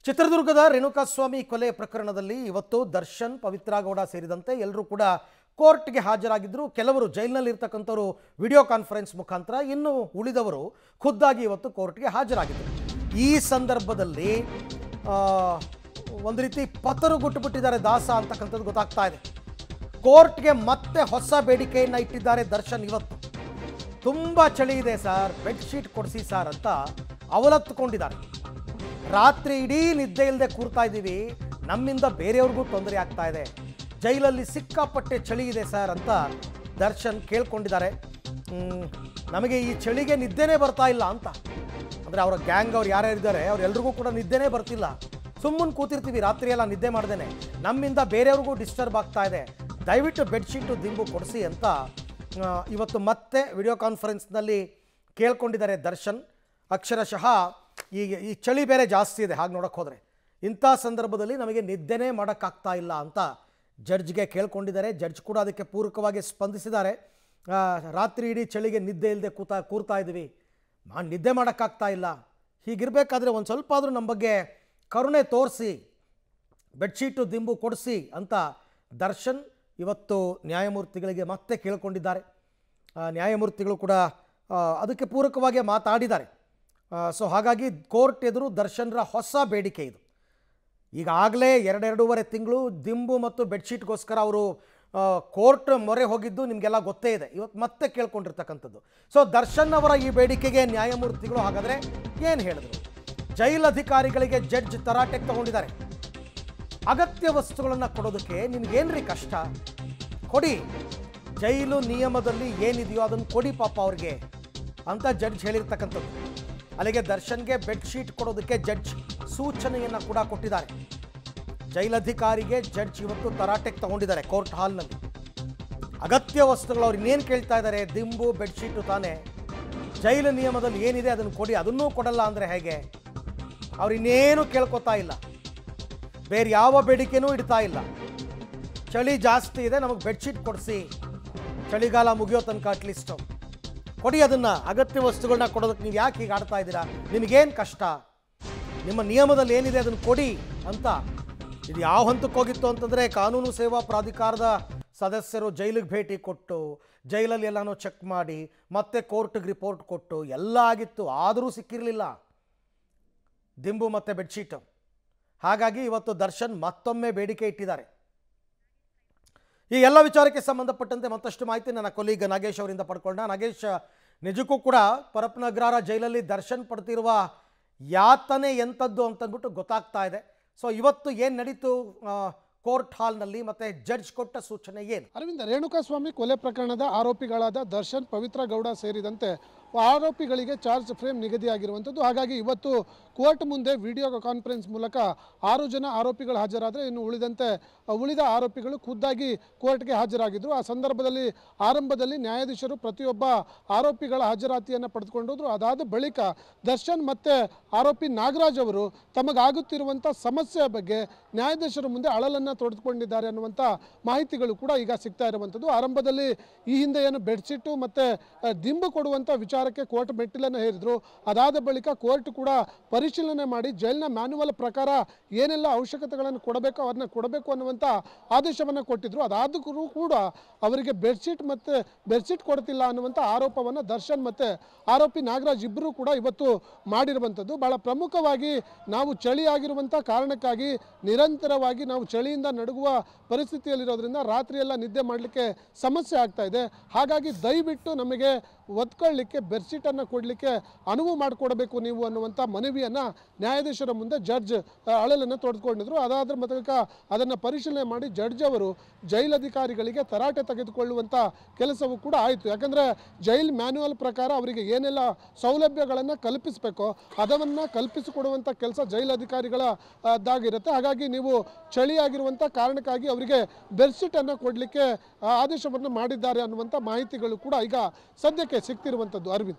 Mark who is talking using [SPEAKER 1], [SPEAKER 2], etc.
[SPEAKER 1] ಚಿತ್ರದುರ್ಗದ ರೇಣುಕಾಸ್ವಾಮಿ ಕೊಲೆ ಪ್ರಕರಣದಲ್ಲಿ ಇವತ್ತು ದರ್ಶನ್ ಪವಿತ್ರ ಗೌಡ ಸೇರಿದಂತೆ ಎಲ್ಲರೂ ಕೂಡ ಕೋರ್ಟ್ಗೆ ಹಾಜರಾಗಿದ್ದರು. ಕೆಲವರು ಜೈಲಿನಲ್ಲಿ ಇರತಕ್ಕಂತವರು ವಿಡಿಯೋ ಕಾನ್ಫರೆನ್ಸ್ ಮುಖಾಂತರ, ಇನ್ನು ಉಳಿದವರು ಖುದ್ದಾಗಿ ಇವತ್ತು ಕೋರ್ಟ್ಗೆ ಹಾಜರಾಗಿದ್ದರು. ಈ ಸಂದರ್ಭದಲ್ಲಿ ಒಂದು ರೀತಿ ಪತರುಗುಟ್ಟುಬಿಟ್ಟಿದ್ದಾರೆ ದಾಸ ಅಂತಕ್ಕಂಥದ್ದು ಗೊತ್ತಾಗ್ತಾ ಇದೆ. ಕೋರ್ಟ್ಗೆ ಮತ್ತೆ ಹೊಸ ಬೇಡಿಕೆಯನ್ನು ಇಟ್ಟಿದ್ದಾರೆ ದರ್ಶನ್. ಇವತ್ತು ತುಂಬ ಚಳಿ ಇದೆ ಸರ್, ಬೆಡ್ಶೀಟ್ ಕೊಡಿಸಿ ಸರ್ ಅಂತ ಅವಲತ್ತುಕೊಂಡಿದ್ದಾರೆ. ರಾತ್ರಿ ಇಡೀ ನಿದ್ದೆ ಇಲ್ಲದೆ ಕೂರ್ತಾ ಇದ್ದೀವಿ, ನಮ್ಮಿಂದ ಬೇರೆಯವ್ರಿಗೂ ತೊಂದರೆ ಆಗ್ತಾ ಇದೆ, ಜೈಲಲ್ಲಿ ಸಿಕ್ಕಾಪಟ್ಟೆ ಚಳಿ ಇದೆ ಸರ್ ಅಂತ ದರ್ಶನ್ ಕೇಳ್ಕೊಂಡಿದ್ದಾರೆ. ನಮಗೆ ಈ ಚಳಿಗೆ ನಿದ್ದೆನೇ ಬರ್ತಾ ಇಲ್ಲ ಅಂತ, ಅಂದರೆ ಅವರ ಗ್ಯಾಂಗ್ ಅವ್ರು ಯಾರ್ಯಾರಿದ್ದಾರೆ ಅವರೆಲ್ರಿಗೂ ಕೂಡ ನಿದ್ದೆನೇ ಬರ್ತಿಲ್ಲ. ಸುಮ್ಮನೆ ಕೂತಿರ್ತೀವಿ ರಾತ್ರಿ ಎಲ್ಲ ನಿದ್ದೆ ಮಾಡ್ದೇನೆ, ನಮ್ಮಿಂದ ಬೇರೆಯವ್ರಿಗೂ ಡಿಸ್ಟರ್ಬ್ ಆಗ್ತಾ ಇದೆ, ದಯವಿಟ್ಟು ಬೆಡ್ಶೀಟು ದಿಂಬು ಕೊಡಿಸಿ ಅಂತ ಇವತ್ತು ಮತ್ತೆ ವಿಡಿಯೋ ಕಾನ್ಫರೆನ್ಸ್ನಲ್ಲಿ ಕೇಳ್ಕೊಂಡಿದ್ದಾರೆ ದರ್ಶನ್. ಅಕ್ಷರಶಃ ಈ ಚಳಿ ಬೇರೆ ಜಾಸ್ತಿ ಇದೆ, ಹಾಗೆ ನೋಡೋಕ್ಕೆ ಹೋದರೆ ಇಂಥ ಸಂದರ್ಭದಲ್ಲಿ ನಮಗೆ ನಿದ್ದೆನೇ ಮಾಡೋಕ್ಕಾಗ್ತಾ ಇಲ್ಲ ಅಂತ ಜಡ್ಜ್ಗೆ ಕೇಳ್ಕೊಂಡಿದ್ದಾರೆ. ಜಡ್ಜ್ ಕೂಡ ಅದಕ್ಕೆ ಪೂರಕವಾಗಿ ಸ್ಪಂದಿಸಿದ್ದಾರೆ. ರಾತ್ರಿ ಇಡೀ ಚಳಿಗೆ ನಿದ್ದೆ ಇಲ್ಲದೆ ಕೂರ್ತಾ ಇದ್ದೀವಿ, ನಿದ್ದೆ ಮಾಡೋಕ್ಕಾಗ್ತಾ ಇಲ್ಲ, ಹೀಗಿರಬೇಕಾದ್ರೆ ಒಂದು ಸ್ವಲ್ಪ ಆದರೂ ನಮ್ಮ ಬಗ್ಗೆ ಕರುಣೆ ತೋರಿಸಿ ಬೆಡ್ಶೀಟು ದಿಂಬು ಕೊಡಿಸಿ ಅಂತ ದರ್ಶನ್ ಇವತ್ತು ನ್ಯಾಯಮೂರ್ತಿಗಳಿಗೆ ಮತ್ತೆ ಕೇಳ್ಕೊಂಡಿದ್ದಾರೆ. ನ್ಯಾಯಮೂರ್ತಿಗಳು ಕೂಡ ಅದಕ್ಕೆ ಪೂರಕವಾಗಿ ಮಾತಾಡಿದ್ದಾರೆ. ಸೊ ಹಾಗಾಗಿ ಕೋರ್ಟ್ ಎದುರು ದರ್ಶನ್ರ ಹೊಸ ಬೇಡಿಕೆ ಇದು. ಈಗಾಗಲೇ 2-2.5 ತಿಂಗಳು ದಿಂಬು ಮತ್ತು ಬೆಡ್ಶೀಟ್ಗೋಸ್ಕರ ಅವರು ಕೋರ್ಟ್ ಮೊರೆ ಹೋಗಿದ್ದು ನಿಮಗೆಲ್ಲ ಗೊತ್ತೇ ಇದೆ. ಇವತ್ತು ಮತ್ತೆ ಕೇಳ್ಕೊಂಡಿರ್ತಕ್ಕಂಥದ್ದು. ಸೊ ದರ್ಶನ್ ಅವರ ಈ ಬೇಡಿಕೆಗೆ ನ್ಯಾಯಮೂರ್ತಿಗಳು ಹಾಗಾದರೆ ಏನು ಹೇಳಿದ್ರು? ಜೈಲ್ ಅಧಿಕಾರಿಗಳಿಗೆ ಜಡ್ಜ್ ತರಾಟೆಗೆ ತಗೊಂಡಿದ್ದಾರೆ. ಅಗತ್ಯ ವಸ್ತುಗಳನ್ನು ಕೊಡೋದಕ್ಕೆ ನಿಮಗೇನ್ರಿ ಕಷ್ಟ, ಕೊಡಿ, ಜೈಲು ನಿಯಮದಲ್ಲಿ ಏನಿದೆಯೋ ಅದನ್ನು ಕೊಡಿ ಪಾಪ ಅವ್ರಿಗೆ ಅಂತ ಜಡ್ಜ್ ಹೇಳಿರ್ತಕ್ಕಂಥದ್ದು. ಅಲ್ಲಿಗೆ ದರ್ಶನ್ಗೆ ಬೆಡ್ಶೀಟ್ ಕೊಡೋದಕ್ಕೆ ಜಡ್ಜ್ ಸೂಚನೆಯನ್ನು ಕೂಡ ಕೊಟ್ಟಿದ್ದಾರೆ. ಜೈಲಧಿಕಾರಿಗೆ ಜಡ್ಜ್ ಇವತ್ತು ತರಾಟೆಗೆ ತಗೊಂಡಿದ್ದಾರೆ ಕೋರ್ಟ್ ಹಾಲ್ನಲ್ಲಿ. ಅಗತ್ಯ ವಸ್ತುಗಳು ಅವ್ರು ಇನ್ನೇನು ಕೇಳ್ತಾ ಇದ್ದಾರೆ? ದಿಂಬು ಬೆಡ್ಶೀಟು ತಾನೇ, ಜೈಲು ನಿಯಮದಲ್ಲಿ ಏನಿದೆ ಅದನ್ನು ಕೊಡಿ, ಅದನ್ನೂ ಕೊಡಲ್ಲ ಅಂದರೆ ಹೇಗೆ? ಅವ್ರು ಇನ್ನೇನು ಕೇಳ್ಕೊತಾ ಇಲ್ಲ, ಬೇರೆ ಯಾವ ಬೇಡಿಕೆನೂ ಇಡ್ತಾ ಇಲ್ಲ. ಚಳಿ ಜಾಸ್ತಿ ಇದೆ, ನಮಗೆ ಬೆಡ್ಶೀಟ್ ಕೊಡಿಸಿ, ಚಳಿಗಾಲ ಮುಗಿಯೋ ತನಕ ಅಟ್ಲೀಸ್ಟು ಕೊಡಿ ಅದನ್ನು, ಅಗತ್ಯ ವಸ್ತುಗಳನ್ನ ಕೊಡೋದಕ್ಕೆ ನೀವು ಯಾಕೆ ಹೀಗೆ ಆಡ್ತಾ ಇದ್ದೀರಾ, ನಿಮಗೇನು ಕಷ್ಟ, ನಿಮ್ಮ ನಿಯಮದಲ್ಲಿ ಏನಿದೆ ಅದನ್ನು ಕೊಡಿ ಅಂತ. ಇದು ಯಾವ ಹಂತಕ್ಕೆ ಹೋಗಿತ್ತು ಅಂತಂದರೆ, ಕಾನೂನು ಸೇವಾ ಪ್ರಾಧಿಕಾರದ ಸದಸ್ಯರು ಜೈಲಿಗೆ ಭೇಟಿ ಕೊಟ್ಟು ಜೈಲಲ್ಲಿ ಎಲ್ಲನೂ ಚೆಕ್ ಮಾಡಿ ಮತ್ತೆ ಕೋರ್ಟ್ಗೆ ರಿಪೋರ್ಟ್ ಕೊಟ್ಟು ಎಲ್ಲ ಆಗಿತ್ತು, ಆದರೂ ಸಿಕ್ಕಿರಲಿಲ್ಲ ದಿಂಬು ಮತ್ತು ಬೆಡ್ಶೀಟು. ಹಾಗಾಗಿ ಇವತ್ತು ದರ್ಶನ್ ಮತ್ತೊಮ್ಮೆ ಬೇಡಿಕೆ ಇಟ್ಟಿದ್ದಾರೆ. ಈ ಎಲ್ಲ ವಿಚಾರಕ್ಕೆ ಸಂಬಂಧಪಟ್ಟಂತೆ ಮತ್ತಷ್ಟು ಮಾಹಿತಿ ನನ್ನ ಕೊಲೀಗ್ ನಾಗೇಶ್ ಅವರಿಂದ ಪಡ್ಕೊಂಡ. ನಾಗೇಶ್, ನಿಜಕ್ಕೂ ಕೂಡ ಪರಪ್ಪನಗ್ರಹಾರ ಜೈಲಲ್ಲಿ ದರ್ಶನ್ ಪಡ್ತಿರುವ ಯಾತನೆ ಎಂಥದ್ದು ಅಂತಂದ್ಬಿಟ್ಟು ಗೊತ್ತಾಗ್ತಾ ಇದೆ. ಸೊ ಇವತ್ತು ಏನು ನಡೀತು ಕೋರ್ಟ್ ಹಾಲ್ನಲ್ಲಿ, ಮತ್ತೆ ಜಡ್ಜ್ ಕೊಟ್ಟ ಸೂಚನೆ ಏನು?
[SPEAKER 2] ಅರವಿಂದ, ರೇಣುಕಾಸ್ವಾಮಿ ಕೊಲೆ ಪ್ರಕರಣದ ಆರೋಪಿಗಳಾದ ದರ್ಶನ್, ಪವಿತ್ರ ಗೌಡ ಸೇರಿದಂತೆ ಆರೋಪಿಗಳಿಗೆ ಚಾರ್ಜ್ ಫ್ರೇಮ್ ನಿಗದಿಯಾಗಿರುವಂಥದ್ದು. ಹಾಗಾಗಿ ಇವತ್ತು ಕೋರ್ಟ್ ಮುಂದೆ ವಿಡಿಯೋ ಕಾನ್ಫರೆನ್ಸ್ ಮೂಲಕ 6 ಜನ ಆರೋಪಿಗಳು ಹಾಜರಾದರೆ, ಇನ್ನು ಉಳಿದ ಆರೋಪಿಗಳು ಖುದ್ದಾಗಿ ಕೋರ್ಟ್ಗೆ ಹಾಜರಾಗಿದ್ದರು. ಆ ಸಂದರ್ಭದಲ್ಲಿ ಆರಂಭದಲ್ಲಿ ನ್ಯಾಯಾಧೀಶರು ಪ್ರತಿಯೊಬ್ಬ ಆರೋಪಿಗಳ ಹಾಜರಾತಿಯನ್ನು ಪಡೆದುಕೊಂಡೋದ್ರು. ಅದಾದ ಬಳಿಕ ದರ್ಶನ್ ಮತ್ತು ಆರೋಪಿ ನಾಗರಾಜ್ ಅವರು ತಮಗಾಗುತ್ತಿರುವಂಥ ಸಮಸ್ಯೆಯ ಬಗ್ಗೆ ನ್ಯಾಯಾಧೀಶರ ಮುಂದೆ ಅಳಲನ್ನು ತೊಡೆದುಕೊಂಡಿದ್ದಾರೆ ಅನ್ನುವಂಥ ಮಾಹಿತಿಗಳು ಕೂಡ ಈಗ ಸಿಗ್ತಾ ಇರುವಂಥದ್ದು. ಆರಂಭದಲ್ಲಿ ಈ ಹಿಂದೆ ಏನು ಬೆಡ್ಶೀಟು ಮತ್ತು ದಿಂಬು ಕೊಡುವಂಥ ವಿಚಾರಕ್ಕೆ ಕೋರ್ಟ್ ಮೆಟ್ಟಿಲನ್ನು ಹೇರಿದ್ರು. ಅದಾದ ಬಳಿಕ ಕೋರ್ಟ್ ಕೂಡ ಪರಿಶೀಲನೆ ಮಾಡಿ ಜೈಲಿನ ಮ್ಯಾನ್ಯುವಲ್ ಪ್ರಕಾರ ಏನೆಲ್ಲ ಅವಶ್ಯಕತೆಗಳನ್ನು ಕೊಡಬೇಕು ಅವನ್ನ ಕೊಡಬೇಕು ಅನ್ನುವಂಥ ಆದೇಶವನ್ನು ಕೊಟ್ಟಿದ್ರು. ಅದಾದರೂ ಕೂಡ ಅವರಿಗೆ ಬೆಡ್ಶೀಟ್ ಕೊಡ್ತಿಲ್ಲ ಅನ್ನುವಂಥ ಆರೋಪವನ್ನು ದರ್ಶನ್ ಮತ್ತು ಆರೋಪಿ ನಾಗರಾಜ್ ಇಬ್ಬರೂ ಕೂಡ ಇವತ್ತು ಮಾಡಿರುವಂಥದ್ದು. ಬಹಳ ಪ್ರಮುಖವಾಗಿ ನಾವು ಚಳಿ ಆಗಿರುವಂಥ ಕಾರಣಕ್ಕಾಗಿ ನಿರಂತರವಾಗಿ ನಾವು ಚಳಿಯಿಂದ ನಡುಗುವ ಪರಿಸ್ಥಿತಿಯಲ್ಲಿರೋದ್ರಿಂದ ರಾತ್ರಿಯೆಲ್ಲ ನಿದ್ದೆ ಮಾಡಲಿಕ್ಕೆ ಸಮಸ್ಯೆ ಆಗ್ತಾ ಇದೆ. ಹಾಗಾಗಿ ದಯವಿಟ್ಟು ನಮಗೆ ಒದ್ಕೊಳ್ಳಿಕ್ಕೆ ಬೆಡ್ಶೀಟನ್ನು ಕೊಡಲಿಕ್ಕೆ ಅನುವು ಮಾಡಿಕೊಡಬೇಕು ನೀವು ಅನ್ನುವಂಥ ಮನವಿಯನ್ನು ನ್ಯಾಯಾಧೀಶರ ಮುಂದೆ ಜಡ್ಜ್ ಅಳಲನ್ನು ತೊಡೆದುಕೊಂಡಿದ್ರು. ಅದಾದ ಮೂಲಕ ಅದನ್ನು ಪರಿಶೀಲನೆ ಮಾಡಿ ಜಡ್ಜ್ ಅವರು ಜೈಲಧಿಕಾರಿಗಳಿಗೆ ತರಾಟೆ ತೆಗೆದುಕೊಳ್ಳುವಂಥ ಕೆಲಸವೂ ಕೂಡ ಆಯಿತು. ಯಾಕಂದರೆ ಜೈಲ್ ಮ್ಯಾನ್ಯುವಲ್ ಪ್ರಕಾರ ಅವರಿಗೆ ಏನೆಲ್ಲ ಸೌಲಭ್ಯಗಳನ್ನು ಕಲ್ಪಿಸಬೇಕೋ ಅದನ್ನು ಕಲ್ಪಿಸಿಕೊಡುವಂಥ ಕೆಲಸ ಜೈಲಧಿಕಾರಿಗಳದ್ದಾಗಿರುತ್ತೆ. ಹಾಗಾಗಿ ನೀವು ಚಳಿಯಾಗಿರುವಂಥ ಕಾರಣಕ್ಕಾಗಿ ಅವರಿಗೆ ಬೆಡ್ಶೀಟನ್ನು ಕೊಡಲಿಕ್ಕೆ ಆದೇಶವನ್ನು ಮಾಡಿದ್ದಾರೆ ಅನ್ನುವಂಥ ಮಾಹಿತಿಗಳು ಕೂಡ ಈಗ ಸದ್ಯಕ್ಕೆ ಸಿಗ್ತಿರುವಂಥದ್ದು. ಅರವಿಂದ್.